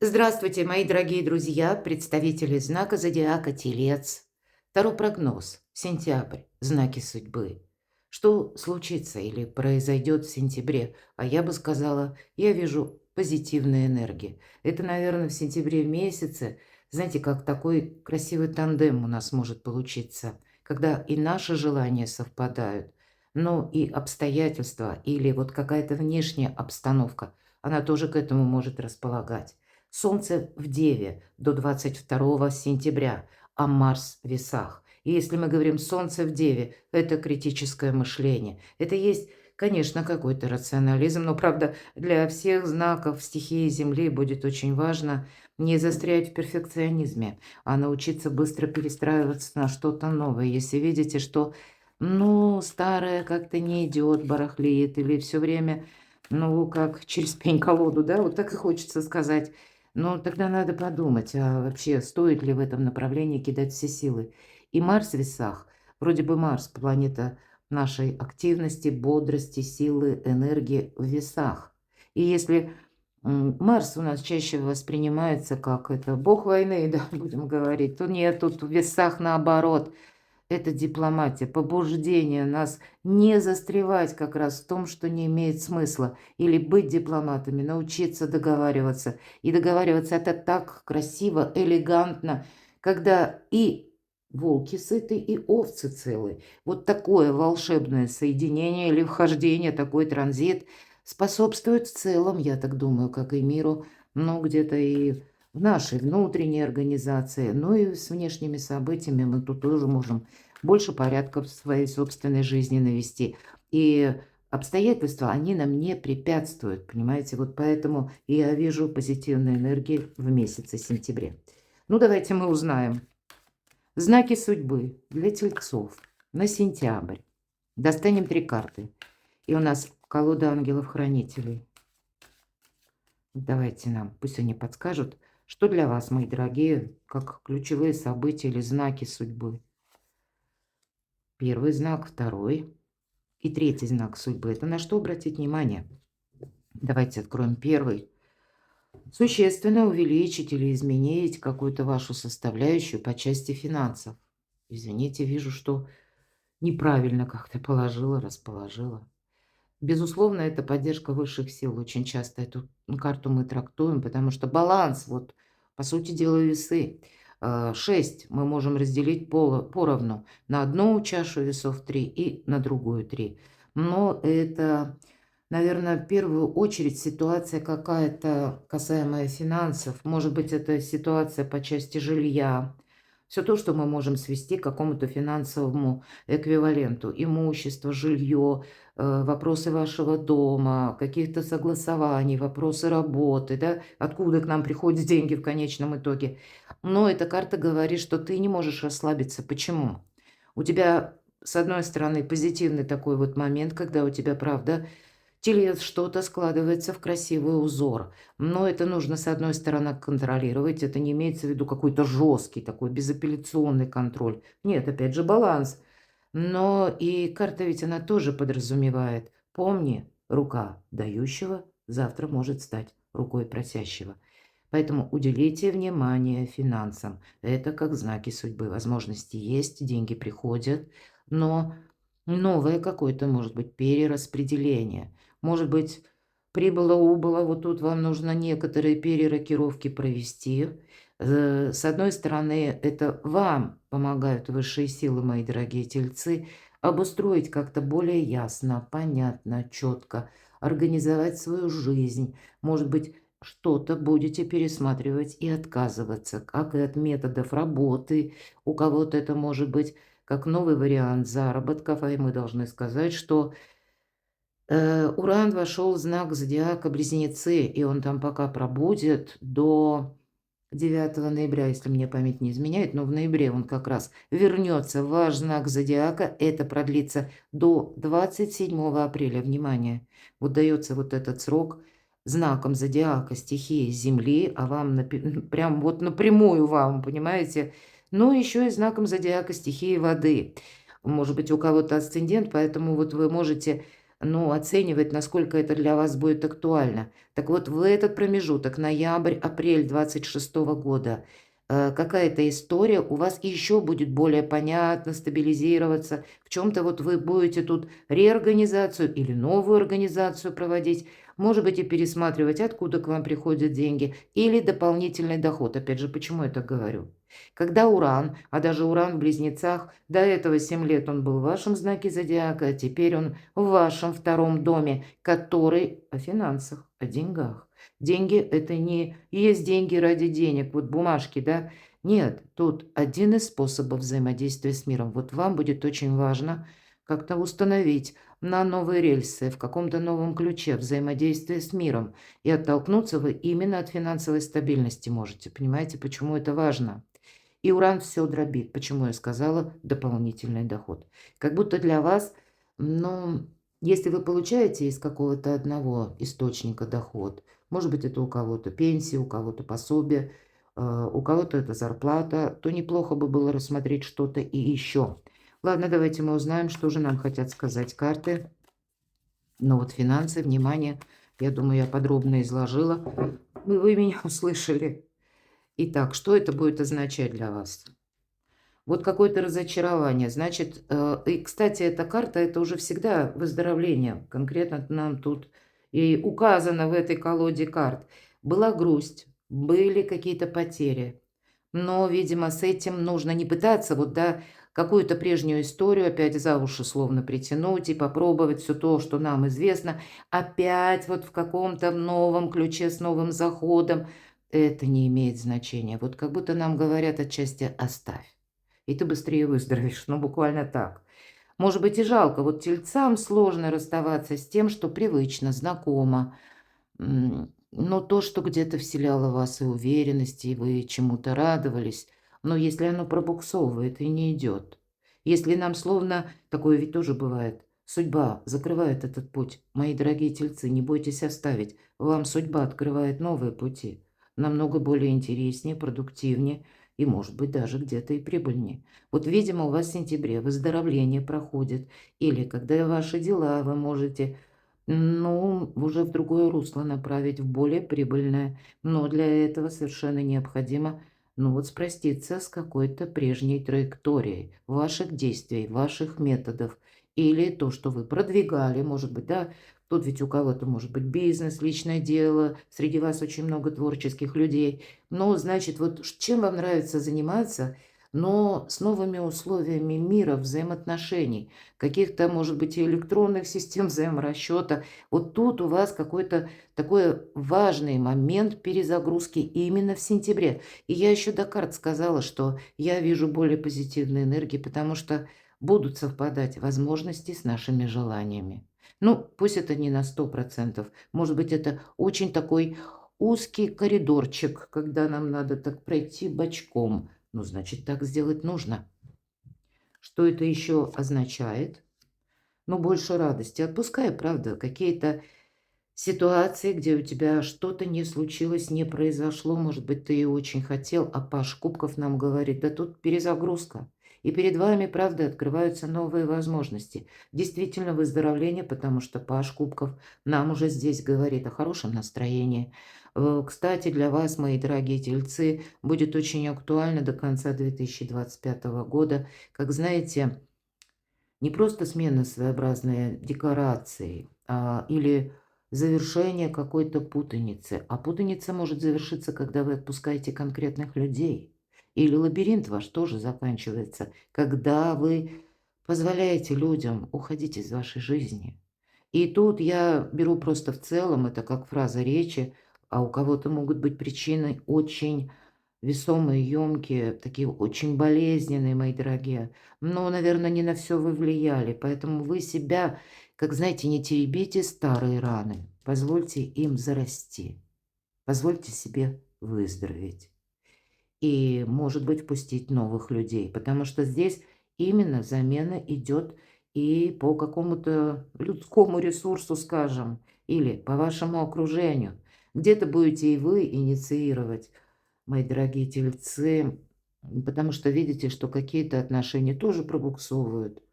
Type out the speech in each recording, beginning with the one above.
Здравствуйте, мои дорогие друзья, представители знака зодиака Телец. Второй прогноз. Сентябрь. Знаки судьбы. Что случится или произойдет в сентябре? А я бы сказала, я вижу позитивные энергии. Это, наверное, в сентябре месяце, знаете, как такой красивый тандем у нас может получиться, когда и наши желания совпадают, но и обстоятельства или вот какая-то внешняя обстановка, она тоже к этому может располагать. Солнце в Деве до 22 сентября, а Марс в Весах. И если мы говорим «Солнце в Деве», это критическое мышление. Это есть, конечно, какой-то рационализм, но, правда, для всех знаков стихии Земли будет очень важно не застрять в перфекционизме, а научиться быстро перестраиваться на что-то новое. Если видите, что, ну, старое как-то не идет, барахлит, или все время, ну, как через пень-колоду, да, вот так и хочется сказать. Но тогда надо подумать, а вообще стоит ли в этом направлении кидать все силы. И Марс в весах, вроде бы Марс, планета нашей активности, бодрости, силы, энергии в весах. И если Марс у нас чаще воспринимается как это бог войны, да, будем говорить, то нет, тут в весах наоборот. Это дипломатия, побуждение нас не застревать как раз в том, что не имеет смысла. Или быть дипломатами, научиться договариваться. И договариваться это так красиво, элегантно, когда и волки сыты, и овцы целы. Вот такое волшебное соединение или вхождение, такой транзит способствует в целом, я так думаю, как и миру, но где-то и в нашей внутренней организации, ну и с внешними событиями мы тут тоже можем больше порядка в своей собственной жизни навести. И обстоятельства, они нам не препятствуют, понимаете? Вот поэтому я вижу позитивные энергии в месяце сентябре. Ну, давайте мы узнаем. Знаки судьбы для тельцов на сентябрь. Достанем 3 карты. И у нас колода ангелов-хранителей. Давайте нам, пусть они подскажут, что для вас, мои дорогие, как ключевые события или знаки судьбы. Первый знак, второй и третий знак судьбы. Это на что обратить внимание? Давайте откроем первый. Существенно увеличить или изменить какую-то вашу составляющую по части финансов. Извините, вижу, что неправильно как-то положила, расположила. Безусловно, это поддержка высших сил. Очень часто эту карту мы трактуем, потому что баланс, вот, по сути дела, весы. 6 мы можем разделить поровну. На одну чашу весов 3 и на другую 3. Но это, наверное, в первую очередь ситуация какая-то касаемая финансов. Может быть, это ситуация по части жилья. Все то, что мы можем свести к какому-то финансовому эквиваленту. Имущество, жилье, вопросы вашего дома, каких-то согласований, вопросы работы, да, откуда к нам приходят деньги в конечном итоге. Но эта карта говорит, что ты не можешь расслабиться. Почему? У тебя, с одной стороны, позитивный такой вот момент, когда у тебя, правда, телец что-то складывается в красивый узор. Но это нужно, с одной стороны, контролировать. Это не имеется в виду какой-то жесткий такой безапелляционный контроль. Нет, опять же, баланс. Но и карта ведь она тоже подразумевает. Помни, рука дающего завтра может стать рукой просящего. Поэтому уделите внимание финансам. Это как знаки судьбы. Возможности есть, деньги приходят, но новое какое-то, может быть, перераспределение. Может быть, прибыло-убыло, вот тут вам нужно некоторые перерокировки провести. С одной стороны, это вам помогают высшие силы, мои дорогие тельцы, обустроить как-то более ясно, понятно, четко, организовать свою жизнь. Может быть, что-то будете пересматривать и отказываться, как и от методов работы. У кого-то это может быть как новый вариант заработков, а и мы должны сказать, что Уран вошел в знак зодиака Близнецы, и он там пока пробудет до 9 ноября, если мне память не изменяет, но в ноябре он как раз вернется в ваш знак зодиака. Это продлится до 27 апреля. Внимание! Вот дается вот этот срок знаком зодиака стихии Земли, а вам прям вот напрямую вам, понимаете? Ну, еще и знаком зодиака стихии воды. Может быть, у кого-то асцендент, поэтому вот вы можете ну, оценивать, насколько это для вас будет актуально. Так вот, в этот промежуток, ноябрь-апрель 26 года, какая-то история у вас еще будет более понятно, стабилизироваться. В чем-то вот вы будете тут реорганизацию или новую организацию проводить, может быть, и пересматривать, откуда к вам приходят деньги, или дополнительный доход. Опять же, почему я так говорю? Когда Уран, а даже Уран в Близнецах, до этого 7 лет он был в вашем знаке зодиака, а теперь он в вашем втором доме, который о финансах, о деньгах. Деньги – это не есть деньги ради денег, вот бумажки, да? Нет, тут один из способов взаимодействия с миром. Вот вам будет очень важно как-то установить на новые рельсы, в каком-то новом ключе взаимодействие с миром. И оттолкнуться вы именно от финансовой стабильности можете. Понимаете, почему это важно? И Уран все дробит. Почему я сказала дополнительный доход? Как будто для вас, ну, если вы получаете из какого-то одного источника доход, может быть, это у кого-то пенсия, у кого-то пособие, у кого-то это зарплата, то неплохо бы было рассмотреть что-то и еще. Ладно, давайте мы узнаем, что же нам хотят сказать карты. Ну вот финансы, внимание, я думаю, я подробно изложила. Вы меня услышали. Итак, что это будет означать для вас? Вот какое-то разочарование. Значит, и, кстати, эта карта – это уже всегда выздоровление. Конкретно нам тут и указано в этой колоде карт. Была грусть, были какие-то потери. Но, видимо, с этим нужно не пытаться вот, да, какую-то прежнюю историю опять за уши словно притянуть и попробовать все то, что нам известно, опять вот в каком-то новом ключе с новым заходом. Это не имеет значения. Вот как будто нам говорят отчасти «оставь» и ты быстрее выздоровеешь. Ну, буквально так. Может быть, и жалко. Вот тельцам сложно расставаться с тем, что привычно, знакомо. Но то, что где-то вселяло в вас и уверенность, и вы чему-то радовались, но если оно пробуксовывает и не идет, если нам словно, такое ведь тоже бывает, судьба закрывает этот путь. Мои дорогие тельцы, не бойтесь оставить. Вам судьба открывает новые пути. Намного более интереснее, продуктивнее и, может быть, даже где-то и прибыльнее. Вот, видимо, у вас в сентябре выздоровление проходит, или когда ваши дела вы можете, ну, уже в другое русло направить, в более прибыльное. Но для этого совершенно необходимо, ну, вот спроститься с какой-то прежней траекторией ваших действий, ваших методов. Или то, что вы продвигали, может быть, да, тут ведь у кого-то может быть бизнес, личное дело, среди вас очень много творческих людей. Ну, значит, вот чем вам нравится заниматься, но с новыми условиями мира, взаимоотношений, каких-то, может быть, и электронных систем взаиморасчета. Вот тут у вас какой-то такой важный момент перезагрузки именно в сентябре. И я еще до карт сказала, что я вижу более позитивные энергии, потому что будут совпадать возможности с нашими желаниями. Ну, пусть это не на 100%. Может быть, это очень такой узкий коридорчик, когда нам надо так пройти бочком. Ну, значит, так сделать нужно. Что это еще означает? Ну, больше радости. Отпускай, правда, какие-то ситуации, где у тебя что-то не случилось, не произошло. Может быть, ты и очень хотел, а Паш Кубков нам говорит, да тут перезагрузка. И перед вами, правда, открываются новые возможности. Действительно выздоровление, потому что Паш Кубков нам уже здесь говорит о хорошем настроении. Кстати, для вас, мои дорогие тельцы, будет очень актуально до конца 2025 года. Как знаете, не просто смена своеобразной декорации, или завершение какой-то путаницы. А путаница может завершиться, когда вы отпускаете конкретных людей. Или лабиринт ваш тоже заканчивается, когда вы позволяете людям уходить из вашей жизни. И тут я беру просто в целом, это как фраза речи, а у кого-то могут быть причины очень весомые, ёмкие, такие очень болезненные, мои дорогие. Но, наверное, не на все вы влияли, поэтому вы себя, как знаете, не теребите старые раны. Позвольте им зарасти. Позвольте себе выздороветь. И, может быть, впустить новых людей, потому что здесь именно замена идет и по какому-то людскому ресурсу, скажем, или по вашему окружению. Где-то будете и вы инициировать, мои дорогие тельцы, потому что видите, что какие-то отношения тоже пробуксовывают.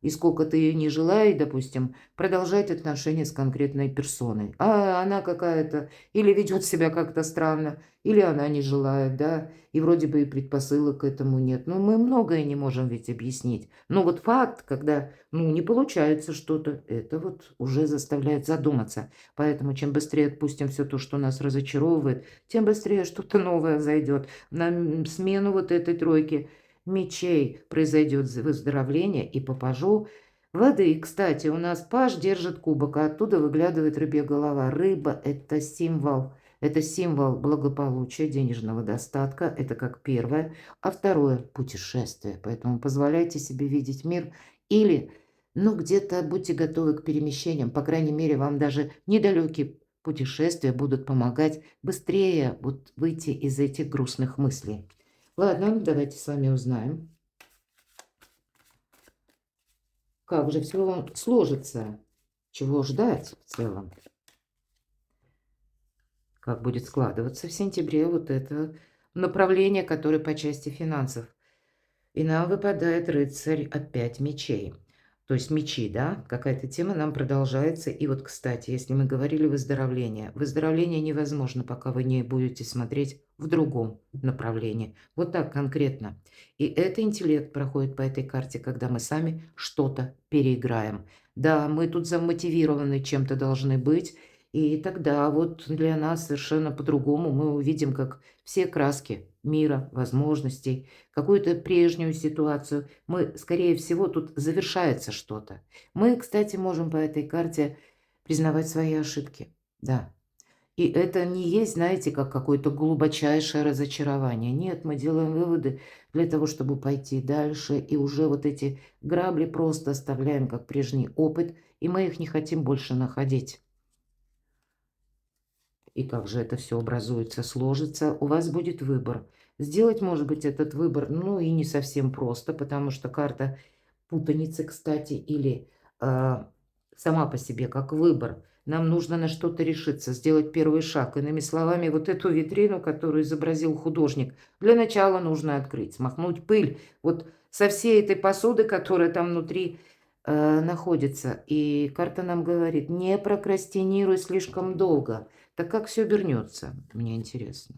и сколько ты ее не желаешь, допустим, продолжать отношения с конкретной персоной. А она какая-то или ведет себя как-то странно, или она не желает, да, и вроде бы и предпосылок к этому нет. Но мы многое не можем ведь объяснить. Но вот факт, когда, ну, не получается что-то, это вот уже заставляет задуматься. Поэтому чем быстрее отпустим все то, что нас разочаровывает, тем быстрее что-то новое зайдет. На смену вот этой тройки мечей произойдет выздоровление и по пажу воды. Кстати, у нас паж держит кубок, а оттуда выглядывает рыбья голова. Рыба – это символ. Это символ благополучия, денежного достатка. Это как первое. А второе – путешествие. Поэтому позволяйте себе видеть мир. Или, ну, где-то будьте готовы к перемещениям. По крайней мере, вам даже недалекие путешествия будут помогать быстрее вот выйти из этих грустных мыслей. Ладно, давайте с вами узнаем, как же все сложится, чего ждать в целом, как будет складываться в сентябре вот это направление, которое по части финансов. И нам выпадает рыцарь опять мечей. То есть мечи, да, какая-то тема нам продолжается. И вот, кстати, если мы говорили выздоровление, выздоровление невозможно, пока вы не будете смотреть в другом направлении. Вот так конкретно. И это интеллект проходит по этой карте, когда мы сами что-то переиграем. Да, мы тут замотивированы чем-то должны быть. И тогда вот для нас совершенно по-другому мы увидим, как все краски мира, возможностей, какую-то прежнюю ситуацию. Мы, скорее всего, тут завершается что-то. Мы, кстати, можем по этой карте признавать свои ошибки. Да. И это не есть, знаете, как какое-то глубочайшее разочарование. Нет, мы делаем выводы для того, чтобы пойти дальше. И уже вот эти грабли просто оставляем как прежний опыт, и мы их не хотим больше находить. И как же это все образуется, сложится, у вас будет выбор. Сделать, может быть, этот выбор, ну и не совсем просто, потому что карта путаницы, кстати, или сама по себе как выбор. Нам нужно на что-то решиться, сделать первый шаг. Иными словами, вот эту витрину, которую изобразил художник, для начала нужно открыть, смахнуть пыль вот со всей этой посуды, которая там внутри находится. И карта нам говорит, не прокрастинируй слишком долго. Так как все обернется, мне интересно.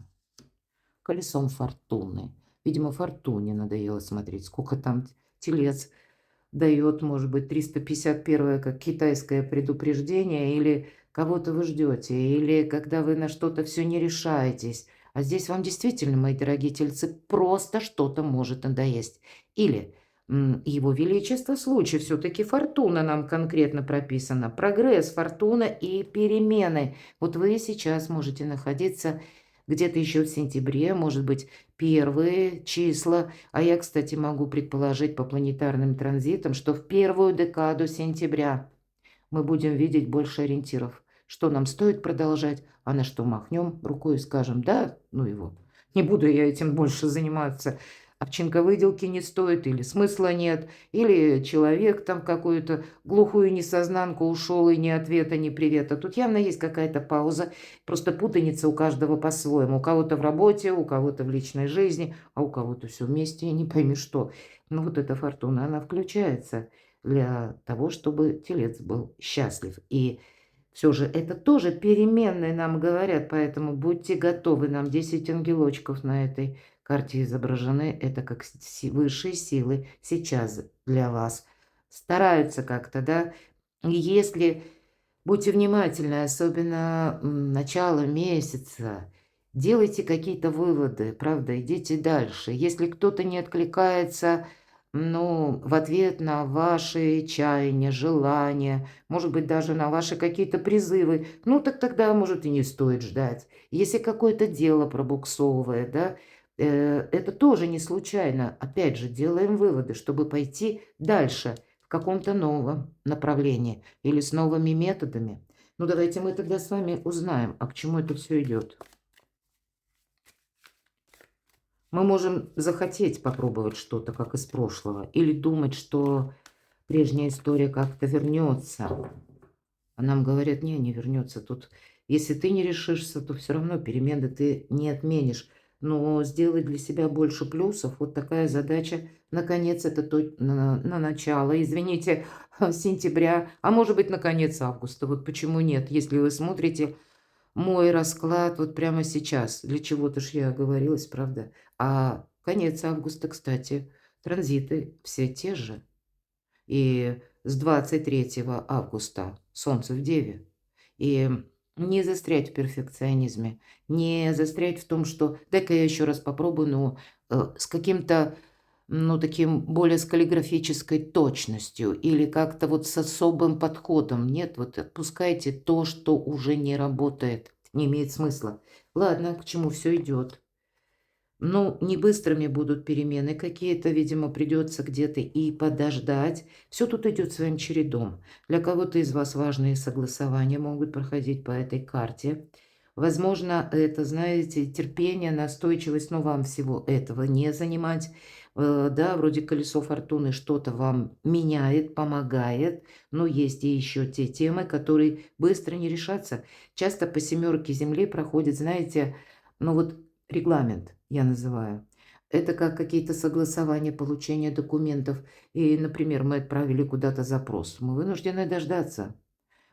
Колесом фортуны. Видимо, фортуне надоело смотреть, сколько там телец дает, может быть, 351-е, как китайское предупреждение, или кого-то вы ждете, или когда вы на что-то все не решаетесь. А здесь вам действительно, мои дорогие тельцы, просто что-то может надоесть. Или его величество случай, все-таки фортуна нам конкретно прописана. Прогресс, фортуна и перемены. Вот вы сейчас можете находиться где-то еще в сентябре, может быть, первые числа. А я, кстати, могу предположить по планетарным транзитам, что в первую декаду сентября мы будем видеть больше ориентиров. Что нам стоит продолжать, а на что махнем рукой и скажем, да, ну его, не буду я этим больше заниматься. Овчинка выделки не стоит, или смысла нет, или человек там какую-то глухую несознанку ушел, и ни ответа, ни привета. Тут явно есть какая-то пауза, просто путаница у каждого по-своему. У кого-то в работе, у кого-то в личной жизни, а у кого-то все вместе, и не пойми что. Но вот эта фортуна, она включается для того, чтобы телец был счастлив. И все же это тоже переменные нам говорят, поэтому будьте готовы. Нам 10 ангелочков на этой карте изображены. Это как высшие силы сейчас для вас. Стараются как-то, да. И если будьте внимательны, особенно начало месяца, делайте какие-то выводы, правда, идите дальше. Если кто-то не откликается, ну, в ответ на ваши чаяния, желания, может быть, даже на ваши какие-то призывы, ну, так тогда, может, и не стоит ждать. Если какое-то дело пробуксовывает, да, это тоже не случайно. Опять же, делаем выводы, чтобы пойти дальше в каком-то новом направлении или с новыми методами. Ну, давайте мы тогда с вами узнаем, а к чему это все идет. Мы можем захотеть попробовать что-то, как из прошлого, или думать, что прежняя история как-то вернется. А нам говорят, не вернется. Тут, если ты не решишься, то все равно перемены ты не отменишь. но сделать для себя больше плюсов. Вот такая задача. Наконец, это на начало, извините, сентября, а может быть, на конец августа. Вот почему нет, если вы смотрите мой расклад вот прямо сейчас. Для чего-то ж я оговорилась, правда? А конец августа, кстати, транзиты все те же. И с 23 августа Солнце в Деве. И не застрять в перфекционизме, не застрять в том, что дай-ка я еще раз попробую, но с каким-то, ну, таким более с каллиграфической точностью или как-то вот с особым подходом. Нет, вот отпускайте то, что уже не работает, не имеет смысла. Ладно, к чему все идет. Ну, не быстрыми будут перемены какие-то, видимо, придется где-то и подождать. Все тут идет своим чередом. Для кого-то из вас важные согласования могут проходить по этой карте. Возможно, это, знаете, терпение, настойчивость, но вам всего этого не занимать. Да, вроде колесо фортуны что-то вам меняет, помогает, но есть и еще те темы, которые быстро не решатся. Часто по семерке Земли проходит, знаете, ну вот регламент я называю. Это как какие-то согласования, получения документов. И, например, мы отправили куда-то запрос. Мы вынуждены дождаться,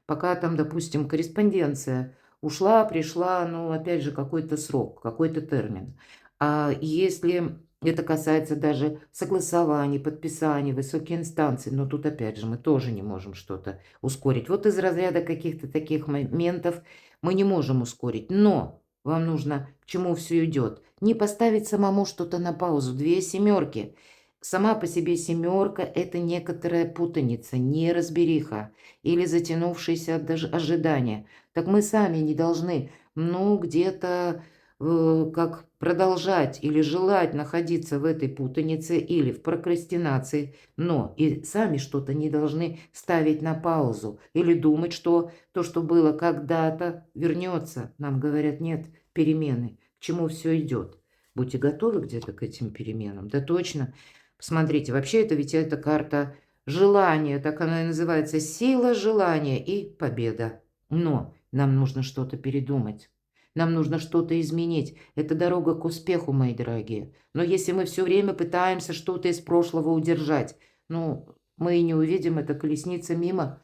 пока там, допустим, корреспонденция ушла, пришла, ну, опять же, какой-то срок, какой-то термин. А если это касается даже согласований, подписаний, высокие инстанции, но тут, опять же, мы тоже не можем что-то ускорить. Вот из разряда каких-то таких моментов мы не можем ускорить. Но вам нужно, к чему все идет, не поставить самому что-то на паузу. Две семерки. Сама по себе семерка – это некоторая путаница, неразбериха или затянувшееся ожидание. Так мы сами не должны, ну, где-то как продолжать или желать находиться в этой путанице или в прокрастинации, но и сами что-то не должны ставить на паузу или думать, что то, что было когда-то, вернется. Нам говорят, нет, перемены. К чему все идет? Будьте готовы где-то к этим переменам. Да точно. Посмотрите, вообще это ведь эта карта желания, так она и называется, сила желания и победа. Но нам нужно что-то передумать. Нам нужно что-то изменить. Это дорога к успеху, мои дорогие. Но если мы все время пытаемся что-то из прошлого удержать, ну, мы и не увидим, эта колесница мимо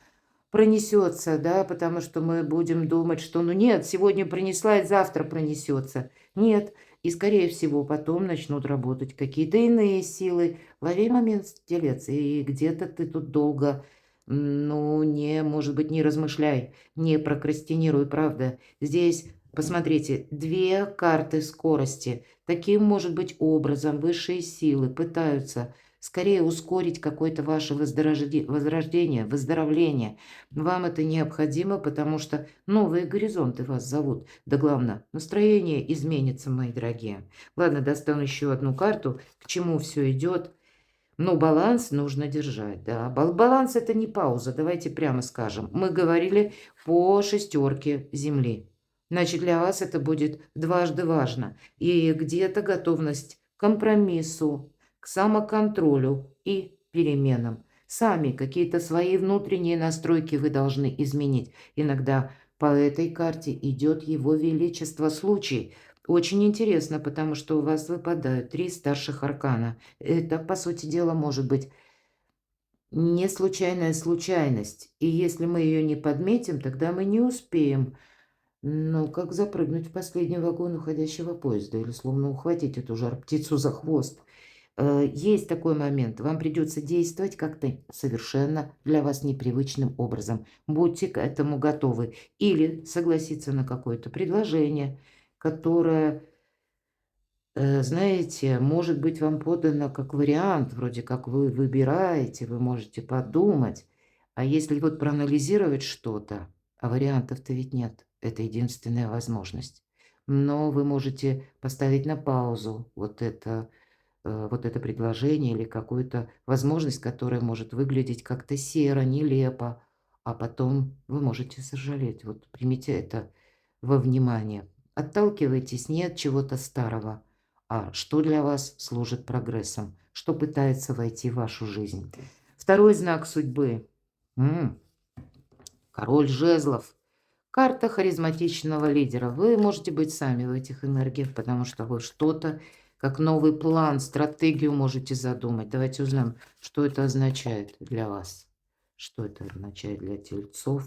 пронесется, да, потому что мы будем думать, что, ну нет, сегодня пронесла и завтра пронесется. Нет, и скорее всего потом начнут работать какие-то иные силы. Лови момент, телец, и где-то ты тут долго, ну, не, может быть, не размышляй, не прокрастинируй, правда. Здесь, посмотрите, две карты скорости. Таким, может быть, образом высшие силы пытаются скорее ускорить какое-то ваше возрождение, выздоровление. Вам это необходимо, потому что новые горизонты вас зовут. Да главное, настроение изменится, мои дорогие. Ладно, достану еще одну карту, к чему все идет. Но баланс нужно держать, да. Баланс – это не пауза, давайте прямо скажем. Мы говорили по шестерке Земли. Значит, для вас это будет дважды важно. И где-то готовность к компромиссу, к самоконтролю и переменам. Сами какие-то свои внутренние настройки вы должны изменить. Иногда по этой карте идет Его Величество случай. Очень интересно, потому что у вас выпадают 3 старших аркана. Это, по сути дела, может быть не случайная случайность. И если мы ее не подметим, тогда мы не успеем, ну, как запрыгнуть в последний вагон уходящего поезда или словно ухватить эту жар-птицу за хвост. Есть такой момент. Вам придется действовать как-то совершенно для вас непривычным образом. Будьте к этому готовы. Или согласиться на какое-то предложение, которое, знаете, может быть вам подано как вариант. Вроде как вы выбираете, вы можете подумать. А если вот проанализировать что-то, а вариантов-то ведь нет. Это единственная возможность. Но вы можете поставить на паузу вот это предложение или какую-то возможность, которая может выглядеть как-то серо, нелепо, а потом вы можете сожалеть. Вот примите это во внимание. Отталкивайтесь не от чего-то старого, а что для вас служит прогрессом, что пытается войти в вашу жизнь. Второй знак судьбы. Король жезлов. Карта харизматичного лидера. Вы можете быть сами в этих энергиях, потому что вы что-то, как новый план, стратегию можете задумать. Давайте узнаем, что это означает для вас. Что это означает для тельцов.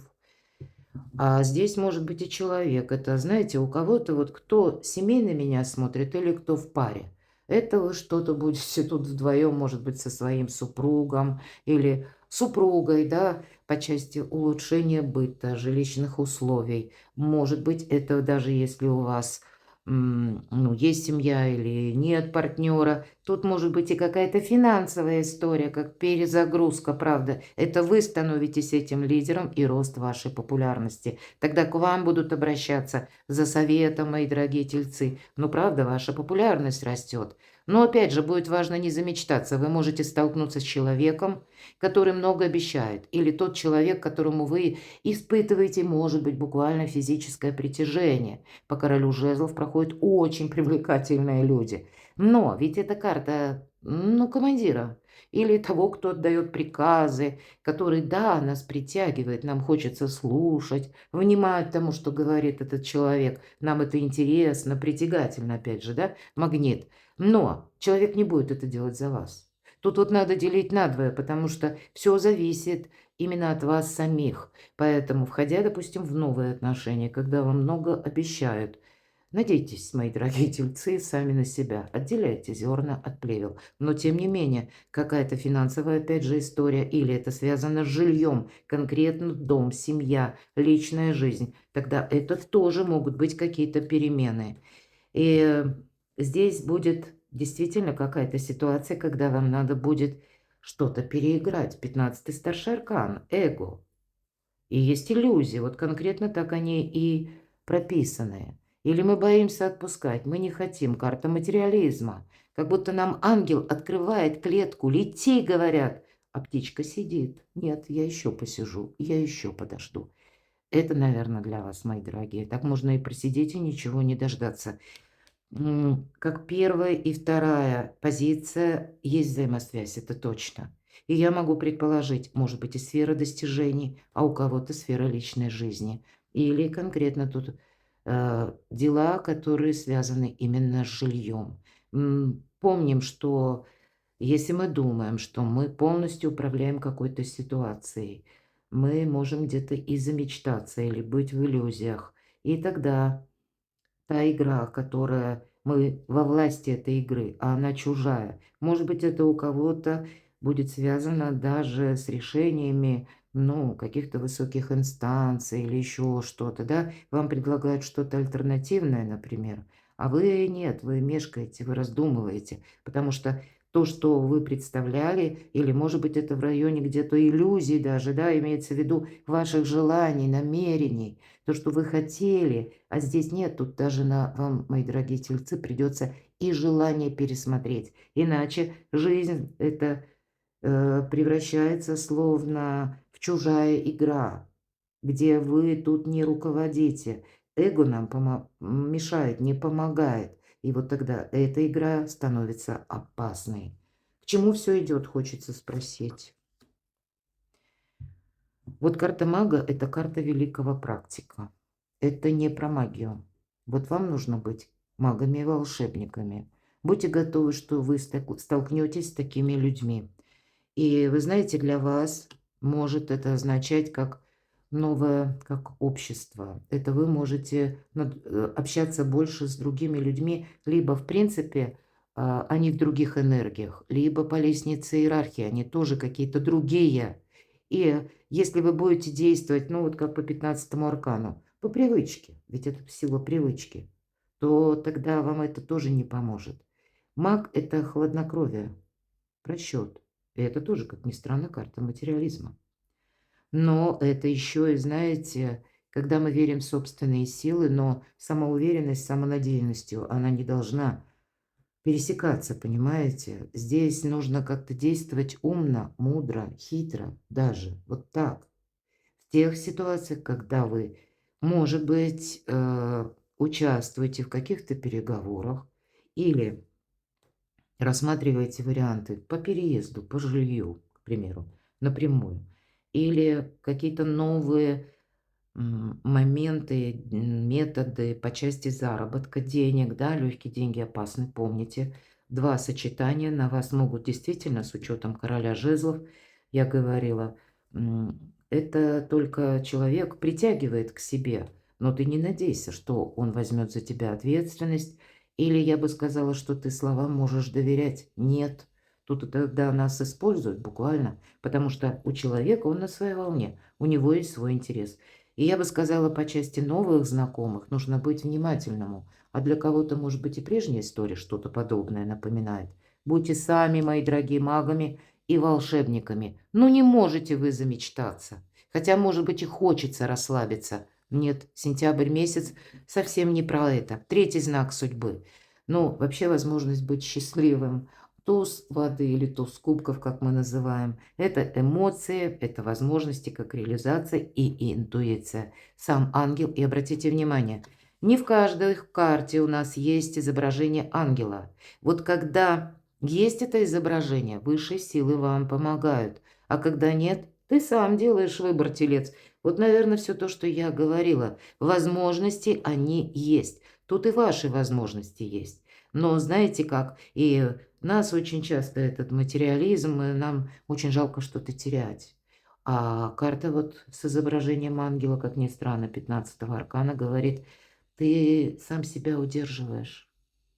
А здесь может быть и человек. Это, знаете, у кого-то вот кто семейно меня смотрит или кто в паре. Это вы что-то будете тут вдвоем, может быть, со своим супругом или супругой, да, по части улучшения быта, жилищных условий. Может быть, это даже если у вас ну, есть семья или нет партнера. Тут может быть и какая-то финансовая история, как перезагрузка, правда. Это вы становитесь этим лидером и рост вашей популярности. Тогда к вам будут обращаться за советом, мои дорогие тельцы. Ну, правда, ваша популярность растет. Но опять же, будет важно не замечтаться. Вы можете столкнуться с человеком, который много обещает. Или тот человек, которому вы испытываете, может быть, буквально физическое притяжение. По королю жезлов проходят очень привлекательные люди. Но ведь эта карта, ну, командира или того, кто отдает приказы, который, да, нас притягивает, нам хочется слушать, внимать тому, что говорит этот человек. Нам это интересно, притягательно, опять же, да, магнит. Но человек не будет это делать за вас. Тут вот надо делить надвое, потому что все зависит именно от вас самих. Поэтому, входя, допустим, в новые отношения, когда вам много обещают, надейтесь, мои дорогие тельцы, сами на себя. Отделяйте зерна от плевел. Но, тем не менее, какая-то финансовая, опять же, история, или это связано с жильем, конкретно дом, семья, личная жизнь, тогда это тоже могут быть какие-то перемены. И здесь будет действительно какая-то ситуация, когда вам надо будет что-то переиграть. 15-й старший аркан, эго. И есть иллюзии, вот конкретно так они и прописаны. Или мы боимся отпускать, мы не хотим, карта материализма. Как будто нам ангел открывает клетку, лети, говорят, а птичка сидит. Нет, я еще посижу, я еще подожду. Это, наверное, для вас, мои дорогие. Так можно и просидеть, и ничего не дождаться. Как первая и вторая позиция есть взаимосвязь, это точно. И я могу предположить, может быть, и сфера достижений, а у кого-то сфера личной жизни. Или конкретно тут дела, которые связаны именно с жильем. Помним, что если мы думаем, что мы полностью управляем какой-то ситуацией, мы можем где-то и замечтаться, или быть в иллюзиях. И тогда та игра, которая мы во власти этой игры, а она чужая. Может быть, это у кого-то будет связано даже с решениями, ну, каких-то высоких инстанций или еще что-то, да? Вам предлагают что-то альтернативное, например, а вы нет, вы мешкаете, вы раздумываете, потому что то, что вы представляли, или, может быть, это в районе где-то иллюзий даже, да, имеется в виду ваших желаний, намерений, то, что вы хотели, а здесь нет, тут даже на вам, мои дорогие тельцы, придется и желание пересмотреть. Иначе жизнь это превращается словно в чужая игра, где вы тут не руководите. Эго нам мешает, не помогает. И вот тогда эта игра становится опасной. К чему все идет, хочется спросить. Вот карта мага – это карта великого практика. Это не про магию. Вот вам нужно быть магами и волшебниками. Будьте готовы, что вы столкнетесь с такими людьми. И вы знаете, для вас может это означать как новое, как общество. Это вы можете общаться больше с другими людьми, либо, в принципе, они в других энергиях, либо по лестнице иерархии, они тоже какие-то другие. И если вы будете действовать, ну вот как по 15-му аркану, по привычке, ведь это сила привычки, то тогда вам это тоже не поможет. Маг – это хладнокровие, просчет. И это тоже, как ни странно, карта материализма. Но это еще и, знаете, когда мы верим в собственные силы, но самоуверенность с самонадеянностью, она не должна пересекаться, понимаете? Здесь нужно как-то действовать умно, мудро, хитро даже. Вот так. В тех ситуациях, когда вы, может быть, участвуете в каких-то переговорах или рассматриваете варианты по переезду, по жилью, к примеру, напрямую, или какие-то новые моменты, методы по части заработка денег, да, легкие деньги опасны, помните. Два сочетания на вас могут действительно, с учетом короля жезлов, я говорила, это только человек притягивает к себе, но ты не надейся, что он возьмет за тебя ответственность, или я бы сказала, что ты словам можешь доверять. Нет, тут тогда нас используют буквально, потому что у человека он на своей волне, у него есть свой интерес. И я бы сказала, по части новых знакомых нужно быть внимательному. А для кого-то, может быть, и прежняя история что-то подобное напоминает. Будьте сами, мои дорогие, магами и волшебниками. Ну, не можете вы замечтаться. Хотя, может быть, и хочется расслабиться. Нет, сентябрь месяц совсем не про это. Третий знак судьбы. Ну, вообще возможность быть счастливым. Туз воды или туз кубков, как мы называем, это эмоции, это возможности как реализация и интуиция. Сам ангел, и обратите внимание, не в каждой карте у нас есть изображение ангела. Вот когда есть это изображение, высшие силы вам помогают, а когда нет, ты сам делаешь выбор, телец. Вот, наверное, все то, что я говорила. Возможности, они есть. Тут и ваши возможности есть. Но знаете как, и нас очень часто этот материализм, и нам очень жалко что-то терять. А карта вот с изображением ангела, как ни странно, 15-го аркана, говорит, ты сам себя удерживаешь.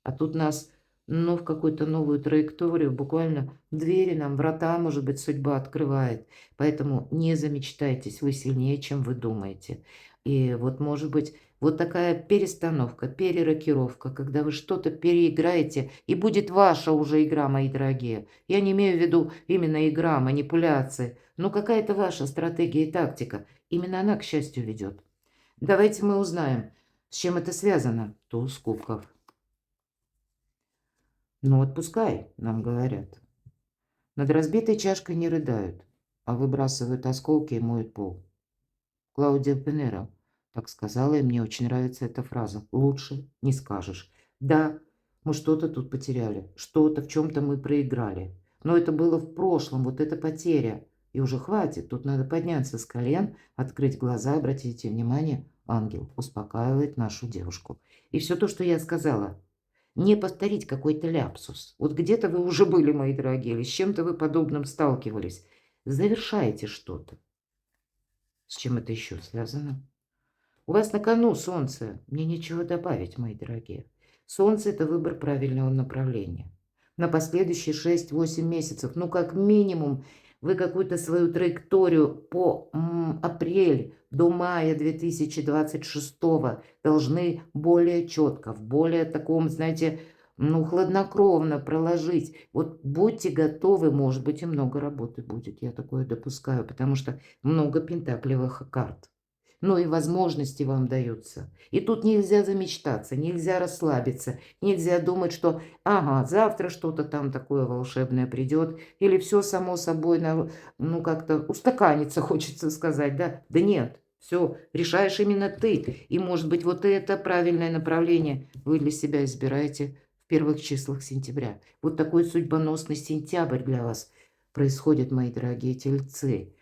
А тут нас, ну, в какую-то новую траекторию, буквально двери нам, врата, может быть, судьба открывает. Поэтому не замечтайтесь, вы сильнее, чем вы думаете. И вот, может быть, вот такая перестановка, перерокировка, когда вы что-то переиграете, и будет ваша уже игра, мои дорогие. Я не имею в виду именно игра, манипуляции, но какая-то ваша стратегия и тактика. Именно она, к счастью, ведет. Давайте мы узнаем, с чем это связано. Туз кубков. Ну, отпускай, нам говорят. Над разбитой чашкой не рыдают, а выбрасывают осколки и моют пол. Клаудио Пенеро так сказала, и мне очень нравится эта фраза. Лучше не скажешь. Да, мы что-то тут потеряли, что-то в чем-то мы проиграли. Но это было в прошлом, вот эта потеря. И уже хватит, тут надо подняться с колен, открыть глаза, обратите внимание, ангел успокаивает нашу девушку. И все то, что я сказала, не повторить какой-то ляпсус. Вот где-то вы уже были, мои дорогие, или с чем-то вы подобным сталкивались. Завершайте что-то. С чем это еще связано? У вас на кону солнце. Мне нечего добавить, мои дорогие. Солнце – это выбор правильного направления. На последующие 6-8 месяцев, ну как минимум, вы какую-то свою траекторию по апрель до мая 2026 должны более четко, в более таком, знаете, ну, хладнокровно проложить. Вот будьте готовы, может быть, и много работы будет, я такое допускаю, потому что много пентаклевых карт. Но и возможности вам даются. И тут нельзя замечтаться, нельзя расслабиться, нельзя думать, что ага, завтра что-то там такое волшебное придет, или все само собой, ну как-то устаканится, хочется сказать, да? Да нет, все решаешь именно ты. И может быть вот это правильное направление вы для себя избираете в первых числах сентября. Вот такой судьбоносный сентябрь для вас происходит, мои дорогие тельцы.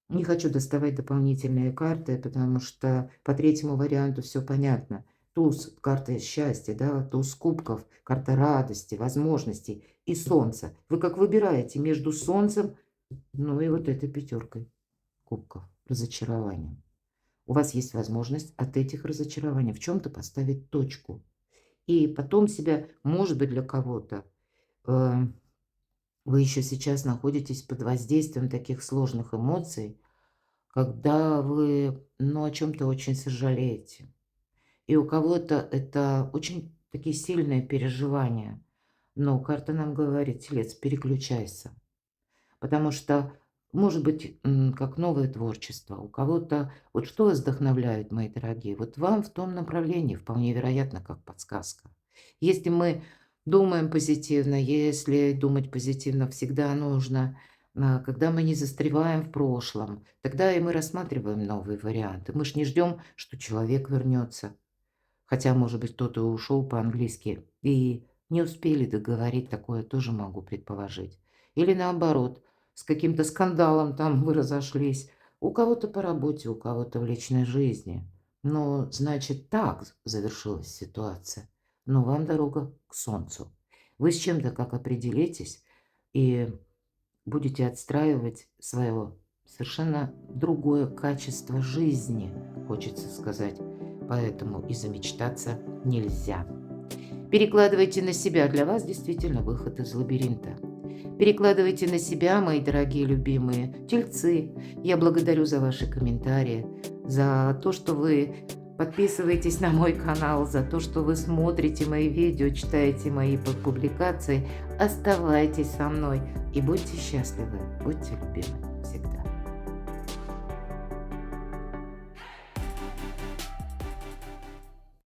Не хочу доставать дополнительные карты, потому что по третьему варианту все понятно. Туз – карта счастья, да, туз кубков, карта радости, возможностей и солнца. Вы как выбираете между солнцем, ну и вот этой пятеркой кубков, разочарованием. У вас есть возможность от этих разочарований в чем-то поставить точку. И потом себя, может быть, для кого-то, э, вы еще сейчас находитесь под воздействием таких сложных эмоций, когда вы, ну, о чем-то очень сожалеете. И у кого-то это очень такие сильные переживания. Но карта нам говорит, телец, переключайся. Потому что, может быть, как новое творчество. У кого-то, вот что вас вдохновляет, мои дорогие? Вот вам в том направлении, вполне вероятно, как подсказка. Если мы думаем позитивно, если думать позитивно всегда нужно, когда мы не застреваем в прошлом, тогда и мы рассматриваем новые варианты. Мы ж не ждем, что человек вернется. Хотя, может быть, кто-то ушел по-английски и не успели договорить, такое тоже могу предположить. Или наоборот, с каким-то скандалом там вы разошлись. У кого-то по работе, у кого-то в личной жизни. Но, значит, так завершилась ситуация. Но вам дорога к солнцу. Вы с чем-то как определитесь и будете отстраивать свое совершенно другое качество жизни, хочется сказать. Поэтому и замечтаться нельзя. Перекладывайте на себя. Для вас действительно выход из лабиринта. Перекладывайте на себя, мои дорогие любимые тельцы. Я благодарю за ваши комментарии, за то, что вы подписываетесь на мой канал, за то, что вы смотрите мои видео, читаете мои публикации. Оставайтесь со мной и будьте счастливы, будьте любимы всегда.